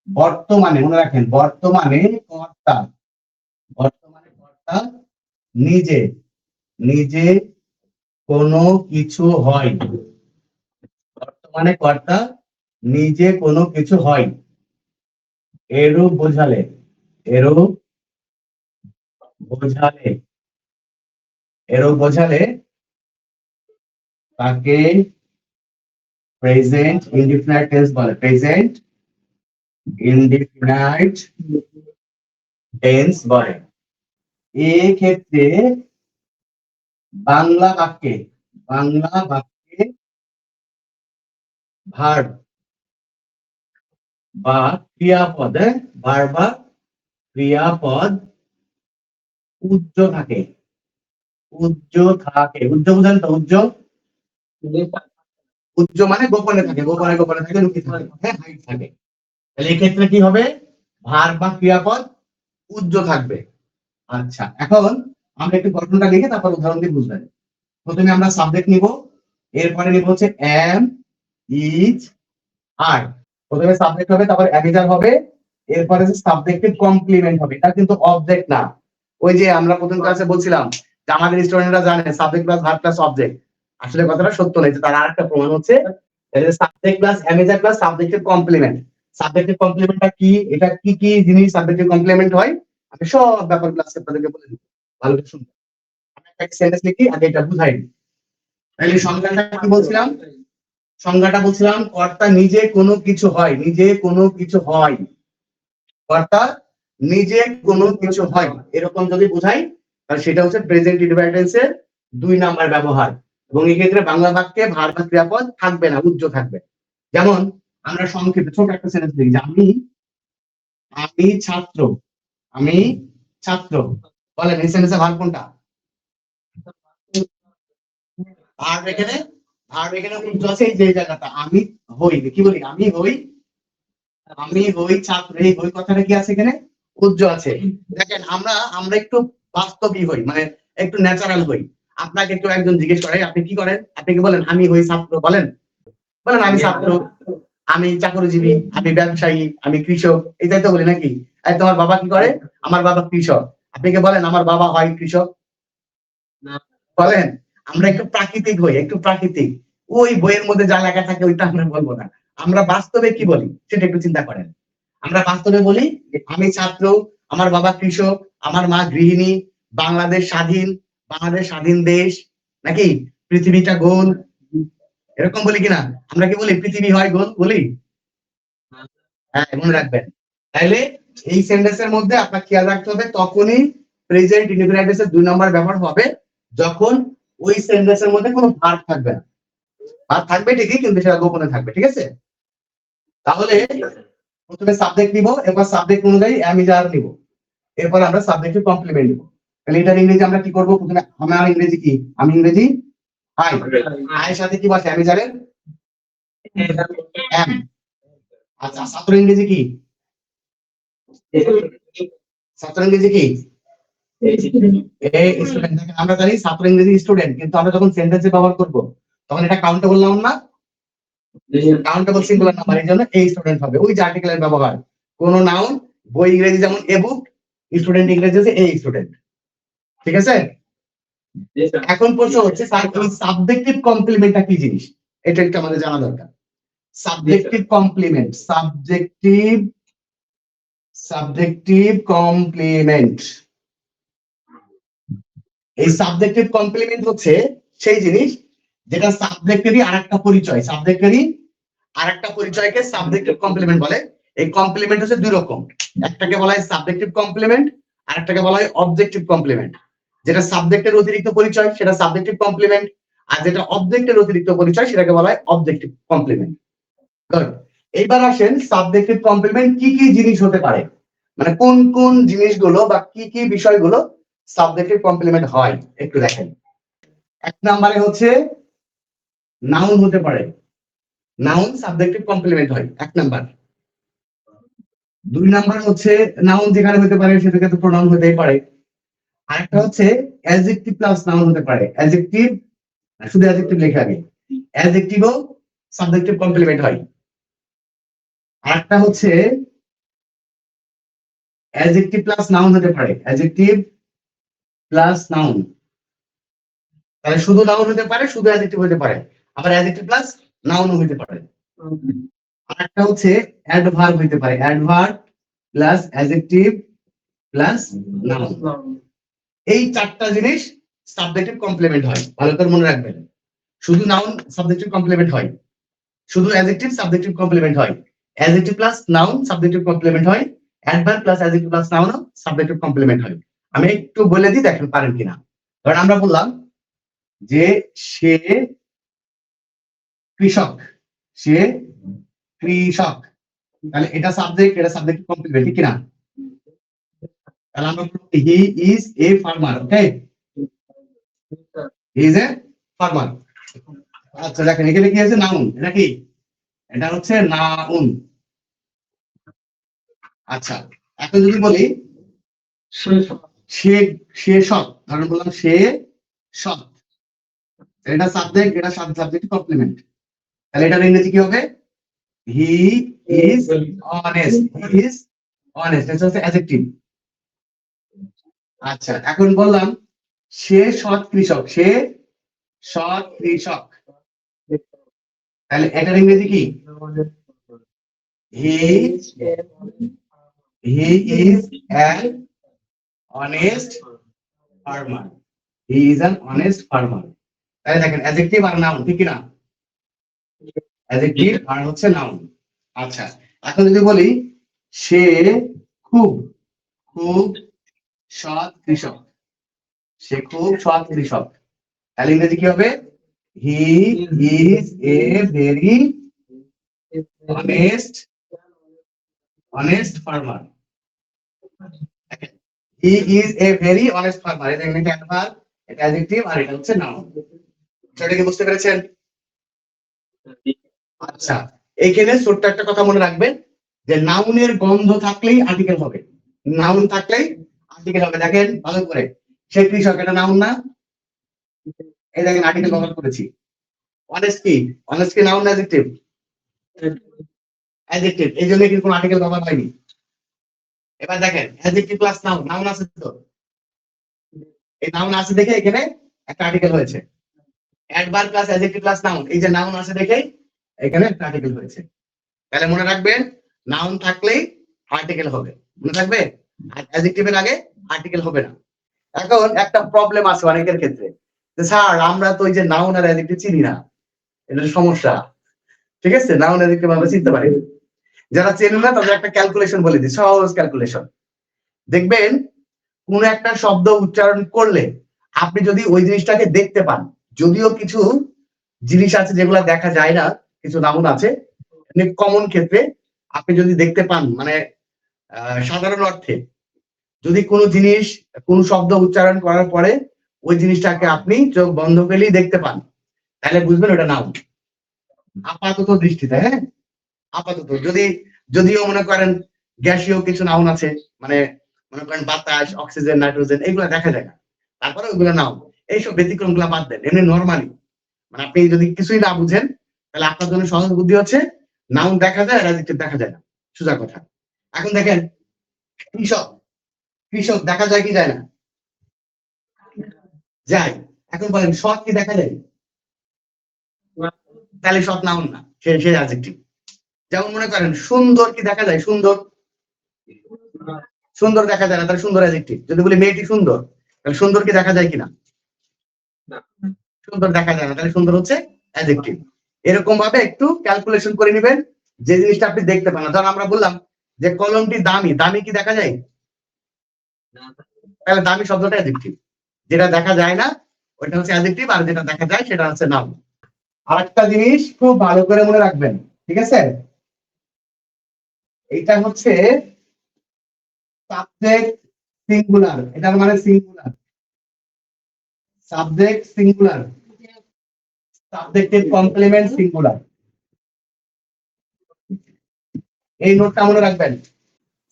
বর্তমানে, মনে রাখেন, বর্তমানে কর্তা, বর্তমানে কর্তা নিজে, নিজে কোনো কিছু হয়, বর্তমানে কর্তা নিজে কোনো কিছু হয়, এরূপ বোঝালে, এরূপ বোঝালে, এরূপ বোঝালে তাকে প্রেজেন্ট ইনডিফিনাইট টেন্স বলে, প্রেজেন্ট ইনডিফিনাইট টেন্স বলে। এই ক্ষেত্রে বাংলা বাক্যে, বাংলা বাক্যে ভার্ব বা ক্রিয়াপদ, ভার্ব বা ক্রিয়াপদ উজ্জ থাকে, উজ্জ থাকে, উজ্জ বুঝেন তো? উজ্জ, উজ্জ মানে গোপনে থাকে, গোপনে গোপনে থাকে, লুকিয়ে থাকে, হ্যাঁ, হাইড থাকে। তাহলে এই ক্ষেত্রে কি হবে? ভার্ব বা ক্রিয়াপদ উজ্জ থাকবে। আচ্ছা, এখন আমরা একটু গঠনটা লিখে তারপর উদাহরণ দিয়ে বুঝবেন। প্রথমে আমরা সাবজেক্ট নিব, এরপরে নিব হচ্ছে এম, ইজ, আর। প্রথমে সাবজেক্ট হবে, তারপর অ্যাডিজার হবে, এরপরে যে সাবজেক্টের কমপ্লিমেন্ট হবে। এটা কিন্তু অবজেক্ট না। ওই যে আমরা প্রথম ক্লাসে বলছিলাম যে আমাদের স্টুডেন্টরা জানে subject plus verb plus object, আসলে কথাটা সত্য নয়। তার আরেকটা প্রমাণ হচ্ছে সাবজেক্ট প্লাস অ্যাডিজার প্লাস সাবজেক্টের কমপ্লিমেন্ট। সাবজেক্টের কমপ্লিমেন্টটা কি, এটা কি কি জিনিস সাবজেক্টের কমপ্লিমেন্ট হয়, আমি সব ব্যাপার ক্লাসে আপনাদেরকে বলে দিব, ভালো করে শুনবেন। আমি একটা সেন্টেন্স লিখি, আগে এটা বুঝাই দিই। তাহলে সংজ্ঞাটা কি বলছিলাম? সংজ্ঞাটা বলছিলাম, কর্তা নিজে কোনো কিছু হয়, নিজে কোনো কিছু হয়, কর্তা নিজে কোনো কিছু হয়, এরকম যদি বোঝাই তাহলে সেটা হচ্ছে প্রেজেন্ট ইনডিফিনাইট টেন্সের 2 নাম্বার ব্যবহার। এবং এই ক্ষেত্রে বাংলা বাক্যে ভার্ব বা ক্রিয়াপদ থাকবে না, উজ্জ থাকবে। যেমন আমরা সংক্ষেপে ছোট একটা সেন্টেন্স লিখি যে আমি, আমি ছাত্র, আমি ছাত্র। বলেন এই সেন্টেন্সে ভার্ব কোনটা? ভার্ব এখানে, ভার্ব এখানে উজ্জ আছে এই যে জায়গাটা, আমি হই, কি বলি? আমি হই, আমি হই ছাত্র, এই হই কথাটা কি আছে এখানে? উজ্জ আছে। দেখেন আমরা আমরা একটু বাস্তবিক হই, মানে একটু ন্যাচারাল হই। আপনাকে একটু একজন জিজ্ঞেস করে আপনি কি করেন, আপনি কি বলেন আমি হই ছাত্র? বলেন, বলেন আমি ছাত্র, আমি চাকরিজীবী, আমি ব্যবসায়ী, আমি কৃষক, এটাই তো বলি নাকি? আর তোমার বাবা কি করে? আমার বাবা কৃষক। আপনি কি বলেন আমার বাবা হয় কৃষক? বলেন। আমরা একটু প্রাকৃতিক হই, একটু প্রাকৃতিক। ওই বইয়ের মধ্যে যা লেখা থাকে ওইটা আমরা বলবো না। আমরা বাস্তবে কি বলি সেটা একটু চিন্তা করেন। আমরা বাস্তবে বলি আমি ছাত্র, আমার বাবা কৃষক, আমার মা গৃহিণী, বাংলাদেশ স্বাধীন, বাংলাদেশ স্বাধীন দেশ, নাকি পৃথিবীটা গোল, এরকম বলি কিনা? আমরা কি বলি পৃথিবী হয় গোল বলি? হ্যাঁ, মনে রাখবেন। তাইলে এই সেন্টেন্সের মধ্যে আপনার খেয়াল রাখতে হবে তখনই প্রেজেন্ট ইনডিফিনাইট টেন্সের 2 নম্বর ব্যবহার হবে যখন ওই সেন্টেন্সের মধ্যে কোনো ভার্ব থাকবে না। ভার্ব থাকবে ঠিকই, কিন্তু সেটা গোপনে থাকবে, ঠিক আছে? তাহলে প্রথমে সাবজেক্ট নিব, এরপর সাবজেক্ট অনুযায়ী অ্যামিজার নিব, এরপর আমরা সাবজেক্টের কমপ্লিমেন্ট নিব। তাহলে এটার ইংরেজি আমরা কি করব? প্রথমে আমার ইংরেজি কি? আমি ইংরেজি আই, আয়ের সাথে কি বসে অ্যামিজারের? এম। আচ্ছা, ছাত্র ইংরেজি কি? ছাত্র ইংরেজি কি? স্টুডেন্ট। আমরা জানি ছাত্র ইংরেজি স্টুডেন্ট, কিন্তু আমরা যখন সেন্টেন্সে ব্যবহার করব তখন এটা কাউন্টেবল নাউন না? কাউন্টেবল সিঙ্গুলার নাম্বার, এই জন্য এই স্টুডেন্ট হবে। ওই যে আর্টিকেলের ব্যবহার, কোন নাউন, বই ইংরেজি যেমন এ বুক, স্টুডেন্ট ইংরেজি হচ্ছে এই স্টুডেন্ট, ঠিক আছে? এখন প্রশ্ন হচ্ছে স্যার এই সাবজেক্টিভ কমপ্লিমেন্টটা কি জিনিস, এটা একটু আমাদের জানা দরকার। Subjective complement, subjective, subjective complement. এই সাবজেক্টিভ কমপ্লিমেন্ট হচ্ছে সেই জিনিস যেটা সাবজেক্টেরই আরেকটা পরিচয়, সাবজেক্টেরই আরেকটা পরিচয়কে সাবজেক্টিভ কমপ্লিমেন্ট বলে। এই কমপ্লিমেন্ট হচ্ছে 2 রকম, একটাকে বলা হয় সাবজেক্টিভ কমপ্লিমেন্ট, আরেকটাকে বলা হয় অবজেক্টিভ কমপ্লিমেন্ট। যেটা সাবজেক্টের অতিরিক্ত পরিচয় সেটা সাবজেক্টিভ কমপ্লিমেন্ট, আর যেটা অবজেক্টের অতিরিক্ত পরিচয় সেটাকে বলা হয় অবজেক্টিভ কমপ্লিমেন্ট। এইবার আসেন সাবজেক্টিভ কমপ্লিমেন্ট কি কি জিনিস হতে পারে, মানে কোন কোন জিনিসগুলো বা কি কি বিষয়গুলো সাবজেক্টিভ কমপ্লিমেন্ট হয় একটু দেখেন। 1 নম্বরে হচ্ছে নাউন হতে পারে, নাউন সাবজেক্টিভ কমপ্লিমেন্ট হয় 1 নাম্বার। 2 নাম্বার হচ্ছে নাউন যেখানে হতে পারে সেটাকে তো প্রোনাউন হতেই পারে। আরেকটা হচ্ছে অ্যাডজেক্টিভ প্লাস নাউন হতে পারে, অ্যাডজেক্টিভ, শুধু অ্যাডজেক্টিভ লেখা আগে, অ্যাডজেক্টিভও সাবজেক্টিভ কমপ্লিমেন্ট হয়। আরেকটা হচ্ছে অ্যাডজেক্টিভ প্লাস নাউন হতে পারে, অ্যাডজেক্টিভ প্লাস নাউন। তাহলে শুধু নাউন হতে পারে, শুধু অ্যাডজেক্টিভ হতে পারে, আবার অ্যাডজেক্টিভ প্লাস নাউনও হতে পারে। আর একটা হচ্ছে অ্যাডভার্ব হতে পারে, adverb plus adjective plus noun. এই চারটা জিনিস সাবজেক্টিভ কমপ্লিমেন্ট হয়, ভালো করে মনে রাখবেন। শুধু নাউন সাবজেক্টিভ কমপ্লিমেন্ট হয়, শুধু অ্যাডজেক্টিভ সাবজেক্টিভ কমপ্লিমেন্ট হয়, adjective plus noun subjective complement হয়, adverb plus adjective plus noun subjective complement হয়। আমি একটু বলে দিই, দেখেন পারেন কিনা। কারণ আমরা বললাম যে সে কৃষক, সে কৃষক, তাহলে এটা সাবজেক্ট, এটা সাবজেক্ট কমপ্লিমেন্ট, ঠিক কিনা? তাহলে আমরা he is a farmer, okay, he is a farmer. আচ্ছা দেখেন এখানে কি আছে, নাউন, এটা কি? এটা হচ্ছে নাউন। আচ্ছা এখন যদি বলি সে, সে সৎ, ধরেন বললাম সে সৎ, এটা সাবজেক্ট, এটা সাবজেক্ট কমপ্লিমেন্ট, তাহলে এটার ইংরেজি কি হবে? He is honest, he is honest, এটা হচ্ছে অ্যাডজেক্টিভ। আচ্ছা এখন বললাম সে সৎ কৃষক, সে সৎ কৃষক, তাহলে এটার ইংরেজি কি? He he is an honest farmer, he is an honest farmer. তাহলে দেখেন অ্যাডজেক্টিভ আর নাউন, ঠিক কি না? অ্যাডজেক্টিভ আর হচ্ছে নাউন। আচ্ছা এখন যদি বলি সে খুব খুব সৎ কৃষক, সে খুব সৎ কৃষক, তাহলে ইংরেজি কি হবে? He is a very honest farmer. He is a very honest farmer, এটা এখানে অ্যাডভার্ব, এটা অ্যাডজেক্টিভ আর এটা হচ্ছে নাউন। সেটা কি বুঝতে পেরেছেন? আচ্ছা এইখানে ছোট্ট একটা কথা মনে রাখবেন যে নাউনের গন্ধ থাকলেই আর্টিকেল হবে, নাউন থাকলেই আর্টিকেল হবে। দেখেন ভালো করে, সে কৃষক, এটা নাউন না? এই দেখেন আর্টিকেল ব্যবহার করেছি। অনেস্ট কি? অনেস্ট কি নাউন অ্যাডজেক্টিভ? অ্যাডজেক্টিভ, এই জন্য কিন্তু কোনো আর্টিকেল ব্যবহার হয়নি। এবার দেখেন অ্যাডজেক্টিভ প্লাস নাউন, নাউন আছে তো, এই নাউন আছে দেখে এখানে একটা আর্টিকেল হয়েছে। Adverb plus adjective plus noun, এই যে নাউন আছে দেখে এখানে একটা আর্টিকেল হয়েছে। তাহলে মনে রাখবেন নাউন থাকলেই আর্টিকেল হবে, মনে থাকবে, আর অ্যাডজেক্টিভের আগে আর্টিকেল হবে না। এখন একটা প্রবলেম আছে অনেকের ক্ষেত্রে যে স্যার আমরা তো ওই যে নাউন আর অ্যাডজেক্টিভ চিনি না, এটা সমস্যা। ঠিক আছে, নাউন অ্যাডজেক্টিভ আমরা চিনতে পারি, যারা চেনে না তাদের একটা ক্যালকুলেশন বলে দিই, সহজ ক্যালকুলেশন। দেখবেন কোন একটা শব্দ উচ্চারণ করলে আপনি যদি ওই জিনিসটাকে দেখতে পান, যদিও কিছু জিনিস আছে যেগুলো দেখা যায় না, কিছু নাউন আছে কমন ক্ষেত্রে আপনি যদি দেখতে পান, মানে সাধারণ অর্থে যদি কোনো জিনিস, কোন শব্দ উচ্চারণ করার পরে ওই জিনিসটাকে আপনি চোখ বন্ধ করলেই দেখতে পান, তাহলে বুঝবেন ওটা নাউন আপাতত দৃষ্টিতে। হ্যাঁ আপাতত, যদিও মনে করেন গ্যাসীয় কিছু নাউন আছে, মানে মনে করেন বাতাস, অক্সিজেন, নাইট্রোজেন, এগুলো দেখা যায় না, তারপরে ওইগুলো নাউন। এইসব ব্যতিক্রম গুলা বাদ দেন, এমনি নর্মালি মানে আপনি যদি কিছুই না বুঝেন তাহলে আপনার জন্য সহজ বুদ্ধি হচ্ছে নাউন দেখা যায় আর অ্যাডজেক্টিভ দেখা যায় না, সোজা কথা। এখন দেখেন কৃষক, কৃষক দেখা যায় কি যায় না? যায়। এখন বলেন সৎ কি দেখা যায়? তাহলে সৎ নাউন না, সে অ্যাডজেক্টিভ। যেমন মনে করেন সুন্দর কি দেখা যায়? সুন্দর, সুন্দর দেখা যায় না, তাহলে সুন্দর অ্যাডজেক্টিভ। যদি বলি মেয়েটি সুন্দর, তাহলে সুন্দর কি দেখা যায় কিনা? সুন্দর দেখা যায় না, তাহলে সুন্দর হচ্ছে অ্যাডজেক্টিভ। এরকম ভাবে একটু ক্যালকুলেশন করে নেবেন যে জিনিসটা আপনি দেখতে পান না। ধর আমরা বললাম যে কলমটি দামি, দামি কি দেখা যায়? তাহলে দামি শব্দটা অ্যাডজেক্টিভ, যেটা দেখা যায় না ওইটা হচ্ছে অ্যাডজেক্টিভ, আর যেটা দেখা যায় সেটা হচ্ছে নাউন। আরেকটা জিনিস খুব ভালো করে মনে রাখবেন, ঠিক আছে? এটা হচ্ছে সাবজেক্ট সিঙ্গুলার, এটার মানে সিঙ্গুলার, সাবজেক্ট সিঙ্গুলার, সাবজেক্টের কমপ্লিমেন্ট সিঙ্গুলার। এই নোটটা মনে রাখবেন,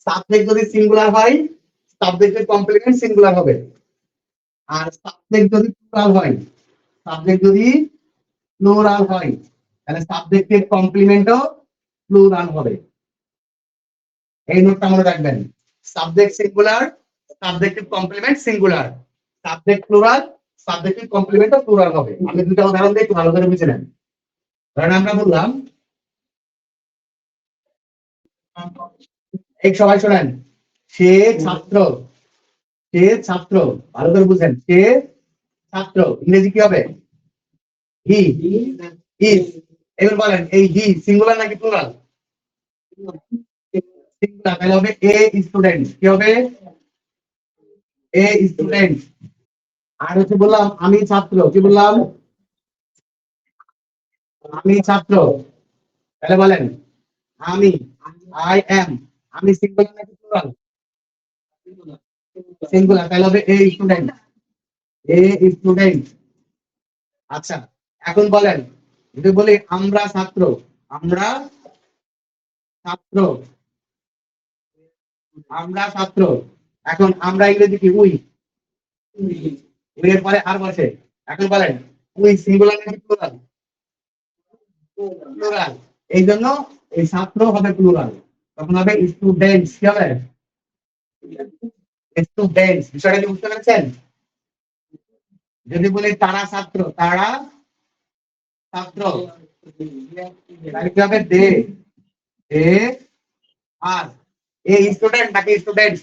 সাবজেক্ট যদি সিঙ্গুলার হয় সাবজেক্টের কমপ্লিমেন্ট সিঙ্গুলার হবে, আর সাবজেক্ট যদি প্লুরাল হয়, সাবজেক্ট যদি প্লুরাল হয় তাহলে সাবজেক্টের কমপ্লিমেন্টও প্লুরাল হবে। এই নোটটা মনে রাখবেন, subject singular, subjective complement singular, subject plural, subjective complement plural হবে। আমি দুটো উদাহরণ দিই, একটু ভালো করে বুঝে নেন। ধরেন আমরা বললাম, এই সবাই শোনেন, সে ছাত্র, সে ছাত্র, ভালো করে বুঝেন, সে ছাত্র, ইংরেজি কি হবে? হি, ইজ। এবার বলেন, এই হি সিঙ্গুলার নাকি প্লুরাল? সিঙ্গুলার, তাহলে হবে এ স্টুডেন্ট। কি হবে? A student. আর হচ্ছে বললাম আমি ছাত্র, কি বললাম? আমি ছাত্র, তাহলে বলেন আমি, আই এম। আমি সিঙ্গুলার নাকি প্লুরাল? সিঙ্গুলার, তাহলে হবে এ স্টুডেন্ট, এ স্টুডেন্ট। আচ্ছা, এখন বলেন, যদি বলি আমরা ছাত্র, আমরা ছাত্র, আমরা ছাত্র। এখন আমরা ইংরেজি কি? উই। উই এর পরে আর বসে। এখন বলেন উই সিঙ্গুলার নাকি প্লুরাল? প্লুরাল। এই জন্য এই ছাত্র হবে প্লুরাল, তখন হবে স্টুডেন্টস। কি হবে? স্টুডেন্টস। বিষয়টা কি বুঝতে পেরেছেন? যদি বলি তারা ছাত্র, তারা ছাত্র, তাহলে কি হবে? দে, দে আর। এই স্টুডেন্ট নাকি স্টুডেন্টস?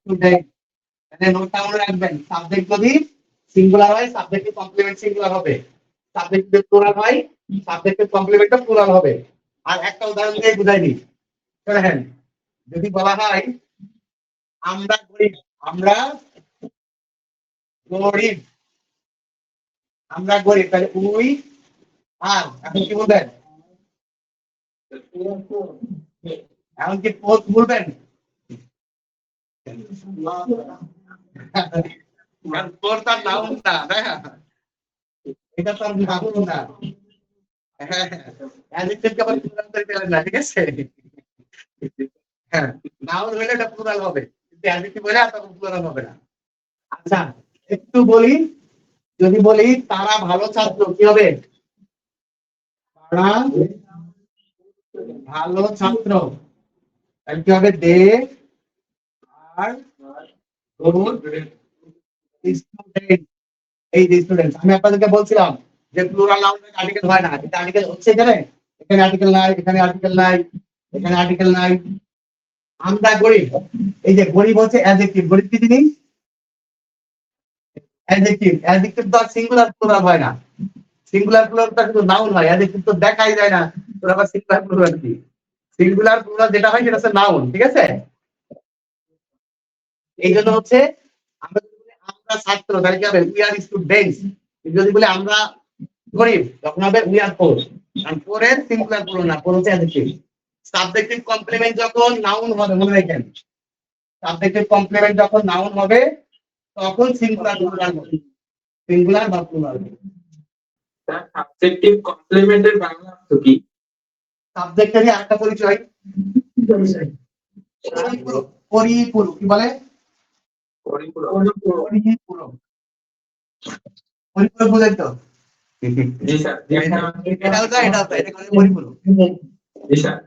স্টুডেন্ট। তাহলে নোটটা মনে রাখবেন, সাবজেক্ট যদি সিঙ্গুলার হয় সাবজেক্টের কমপ্লিমেন্ট সিঙ্গুলার হবে, সাবজেক্ট যদি প্লুরাল হয় সাবজেক্টের কমপ্লিমেন্টটা প্লুরাল হবে। আর একটা উদাহরণ দিয়ে বুঝাই দিই। দেখেন, যদি বলা হয় আমরা গরিব, আমরা গরিব, আমরা গরিব, তাহলে উই আর। এখন কি বলবেন? এখন কি পোস্ট বলবেন? তোর তার নাম না, হ্যাঁ, এটা তার নাম না। হ্যাঁ, অ্যাডজেক্টিভকে আবার প্লুরাল করে দিলেন না, ঠিক আছে? হ্যাঁ, নাউন হলে এটা প্লুরাল হবে, কিন্তু অ্যাডজেক্টিভ হলে আর তখন প্লুরাল হবে না। আচ্ছা, একটু বলি, যদি বলি তারা ভালো ছাত্র, কি হবে? তারা ভালো ছাত্র, তাহলে কি হবে? দে আর গুড স্টুডেন্ট। এই যে স্টুডেন্ট, আমি আপনাদেরকে বলছিলাম যে প্লুরাল নাউন আর্টিকেল হয় না, কিন্তু আর্টিকেল হচ্ছে এখানে। এখানে আর্টিকেল নাই, এখানে আর্টিকেল নাই, এখানে আর্টিকেল নাই। আমরা গরিব, এই যে গরিব হচ্ছে অ্যাডজেক্টিভ। গরিব কি জিনিস? অ্যাডজেক্টিভ। অ্যাডজেক্টিভ তো সিঙ্গুলার প্লুরাল হয় না। সিঙ্গুলার প্লুরালটা শুধু নাউন হয়, অ্যাডজেক্টিভ তো দেখাই যায় না। তোর আবার সিঙ্গুলার প্লুরাল কি? সিঙ্গুলার প্লুরাল যেটা হয় সেটা হচ্ছে নাউন, ঠিক আছে? এই জন্য হচ্ছে আমরা যদি বলি আমরা ছাত্র, তাহলে কি হবে? We are students. যদি বলি আমরা গরিব, তখন হবে উই আর পোর। আর পোরের সিঙ্গুলার প্লুরাল না, পোর হচ্ছে অ্যাডজেক্টিভ। সাবজেক্টিভ কমপ্লিমেন্ট যখন নাউন হবে, মনে রাখেন, সাবজেক্টিভ কমপ্লিমেন্ট যখন নাউন হবে তখন সিঙ্গুলার প্লুরাল হবে, সিঙ্গুলার বা প্লুরাল। সাবজেক্টিভ কমপ্লিমেন্টের বাংলা অর্থ কি? সাবজেক্টেরই আরেকটা পরিচয়, পরিপূরক। পরিপূরক কি বলে? পরিপূরক। পরিপূরক। পরিপূরক বোঝেন তো? জি স্যার। এটাও তো, এটাও তো, এটা করে পরিপূরক। জি স্যার।